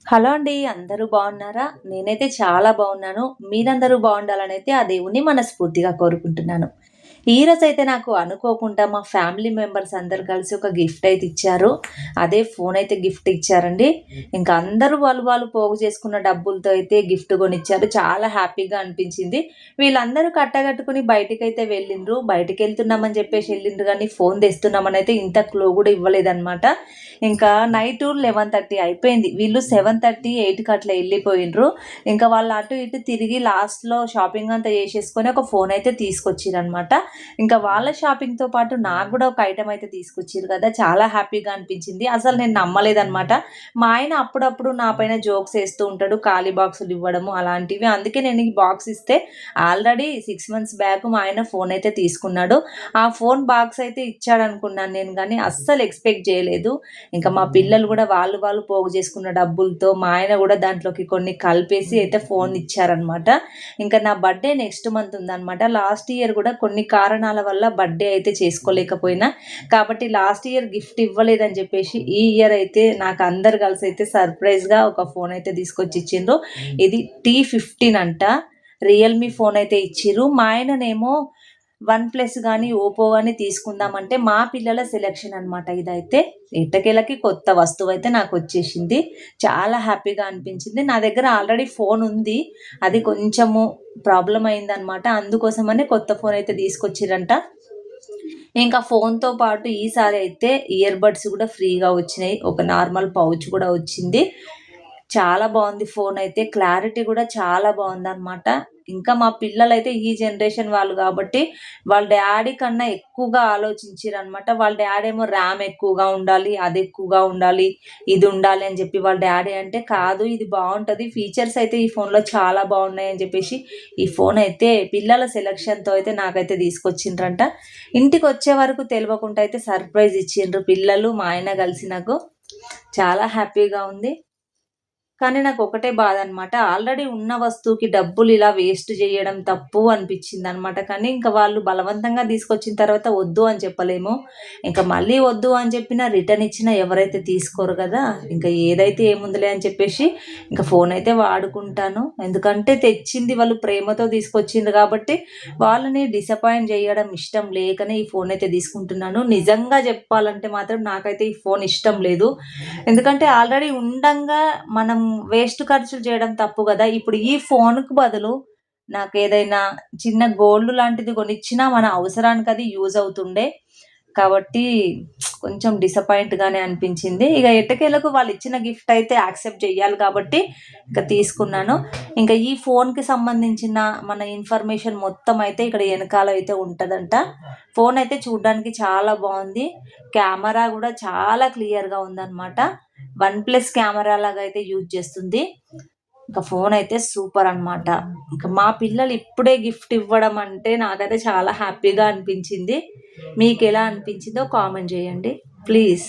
Hello అండి. అందరూ బాగున్నారా? నేనైతే చాలా బాగున్నాను. మీరందరూ బాగుండాలనైతే ఆ దేవుడిని మనస్ఫూర్తిగా కోరుకుంటున్నాను. ఈరోజైతే నాకు అనుకోకుండా మా ఫ్యామిలీ మెంబర్స్ అందరూ కలిసి ఒక గిఫ్ట్ అయితే ఇచ్చారు. అదే ఫోన్ అయితే గిఫ్ట్ ఇచ్చారండి. ఇంకా అందరూ వాళ్ళు పోగు చేసుకున్న డబ్బులతో అయితే గిఫ్ట్ కొనిచ్చారు. చాలా హ్యాపీగా అనిపించింది. వీళ్ళందరూ కట్టగట్టుకుని బయటికైతే వెళ్ళిండ్రు. బయటికెళ్తున్నామని చెప్పేసి ఎళ్ళిండ్రు గానీ ఫోన్ తెస్తున్నామనైతే ఇంత క్లూ గూడా ఇవ్వలేదనమాట. ఇంకా నైటు 11:30 అయిపోయింది. వీళ్ళు 7:30, 8కి అట్లా ఎళ్ళిపోయిండ్రు. ఇంకా వాళ్ళు అటు ఇటు తిరిగి లాస్ట్‌లో షాపింగ్ అంతా చేసేసుకొని ఒక ఫోన్ అయితే తీసుకొచ్చిరనమాట. ఇంకా వాళ్ళ షాపింగ్‌తో పాటు నాకు గూడా ఒక ఐటెమ్ అయితే తీసుకొచ్చిర్రు కదా! చాలా హ్యాపీగా అనిపించింది. అసలు నేను నమ్మలేదనమాట. మా ఆయన అప్పుడప్పుడు నా పైన జోక్స్ ఏస్తూ ఉంటాడు. ఖాళీ బాక్సులు ఇవ్వడము అలాంటివి. అందుకే నేను ఈ బాక్స్ ఇస్తే ఆల్రెడీ 6 మంత్స్ బ్యాక్ మా ఆయన ఫోన్ అయితే తీసుకున్నాడు. ఆ ఫోన్ బాక్స్ అయితే ఇచ్చాడనుకున్నాను నేను గానీ అస్సలు ఎక్స్‌పెక్ట్ చేయలేదు. ఇంకా మా పిల్లలు గూడా వాళ్ళు పోగు చేసుకున్న డబ్బులతో మా ఆయన గూడా దాంట్లోకి కొన్ని కలిపేసి అయితే ఫోన్ ఇచ్చారనమాట. ఇంకా నా బర్త్‌డే నెక్స్ట్ మంత్ ఉందనమాట. లాస్ట్ ఇయర్ గూడా కొన్ని కారణాల వల్ల బర్త్‌డే అయితే చేసుకోలేకపోయినా. కాబట్టి లాస్ట్ ఇయర్ గిఫ్ట్ ఇవ్వలేదని జెప్పేసి ఈ ఇయర్ అయితే నాకు అందరూ కలిసైతే సర్ప్రైజ్‌గా ఒక ఫోన్ అయితే తీసుకొచ్చి ఇచ్చిండ్రు. ఇది T15 అంట. రియల్‌మీ ఫోన్ అయితే ఇచ్చిర్రు. మా ఆయననేమో వన్ ప్లస్ గానీ, ఓపో గానీ తీసుకుందామంటే మా పిల్లల సెలక్షన్ అనమాట ఇదైతే. ఎట్టకేలకి కొత్త వస్తువైతే నాకొచ్చేసింది. చాలా హ్యాపీగా అనిపించింది. నా దగ్గర ఆల్రెడీ ఫోనుంది. అది కొంచెము ప్రాబ్లమ్ అయిందనమాట. అందుకోసమని కొత్త ఫోనయితే తీసుకొచ్చిర్రంట. ఇంకా ఫోన్‌తో పాటు ఈసారి అయితే ఇయర్ బడ్స్ గూడా ఫ్రీగా వచ్చినాయి. ఒక నార్మల్ పౌచ్ గూడా వచ్చింది. చాలా బావుంది ఫోనయితే. క్లారిటీ గూడా చాలా బావుందనమాట. ఇంకా మా పిల్లలైతే ఈ జనరేషన్ వాళ్ళు గాబట్టి, వాళ్ళ డ్యాడీ కన్నా ఎక్కువగా ఆలోచించిరనమాట. వాళ్ళ డ్యాడీ ఏమో ర్యామ్ ఎక్కువగా ఉండాలి, అది ఎక్కువగా ఉండాలి, ఇది ఉండాలి అని జెప్పి వాళ్ళ డ్యాడీ అంటే, కాదు ఇది బావుంటది. ఫీచర్స్ అయితే ఈ ఫోన్‌లో చాలా బావున్నాయని జెప్పేసి, ఈ ఫోనయితే పిల్లల సెలక్షన్‌తో అయితే నాకైతే తీసుకొచ్చిండ్రంట. ఇంటికొచ్చే వరకు తెలవకుండా అయితే సర్ప్రైజ్ ఇచ్చిండ్రు పిల్లలు, మా ఆయన గలిసి నాకు. చాలా హ్యాపీగా ఉంది. కానీ నాకొకటే బాధనమాట. ఆల్రెడీ ఉన్న వస్తువుకి డబ్బులు ఇలా వేస్ట్ జేయడం తప్పు అనిపిచ్చిందనమాట. కానీ ఇంక వాళ్ళు బలవంతంగా తీసుకొచ్చిన తర్వాత వద్దు అని చెప్పలేము. ఇంక మళ్ళీ వద్దు అని చెప్పినా రిటర్న్ ఇచ్చినా ఎవరైతే తీసుకోరు గదా! ఇంక ఏదైతే ఏముందిలే అని చెప్పేసి ఇంక ఫోనయితే వాడుకుంటాను. ఎందుకంటే తెచ్చింది వాళ్ళు ప్రేమతో తీసుకొచ్చిండ్రు గాబట్టి వాళ్ళని డిసప్పాయింట్ జేయడం ఇష్టం లేకనే ఈ ఫోనయితే తీసుకుంటున్నాను. నిజంగా జెప్పాలంటే మాత్రం నాకైతే ఈ ఫోన్ ఇష్టం లేదు. ఎందుకంటే ఆల్రెడీ ఉండంగా మనం వేస్ట్ ఖర్చులు చేయడం తప్పు గదా! ఇప్పుడు ఈ ఫోన్‌కి బదులు నాకేదైనా చిన్న గోల్డ్ లాంటిది కొనిచ్చినా మన అవసరానికి అది యూజ్ అవుతుండే. కాబట్టి కొంచెం డిసప్పాయింట్‌గానే అనిపించింది. ఇగ ఎట్టకేలకు వాళ్ళిచ్చిన గిఫ్ట్ అయితే యాక్సెప్ట్ చేయాలి కాబట్టి ఇక తీసుకున్నాను. ఇంకా ఈ ఫోన్‌కి సంబంధించిన మన ఇన్ఫర్మేషన్ మొత్తం అయితే ఇక్కడ ఎనకాల అయితే ఉంటదంట. ఫోన్ అయితే చూడ్డానికి చాలా బావుంది. కెమెరా గూడా చాలా క్లియర్‌గా ఉందనమాట. వన్ ప్లస్ కెమెరా లాగా అయితే యూజ్ చేస్తుంది. ఇంకా ఫోన్ అయితే సూపర్ అనమాట. ఇంక మా పిల్లలు ఇప్పుడే గిఫ్ట్ ఇవ్వడం అంటే నాకైతే చాలా హ్యాపీగా అనిపించింది. మీకెలా అనిపించిందో కామెంట్ జేయండి ప్లీజ్.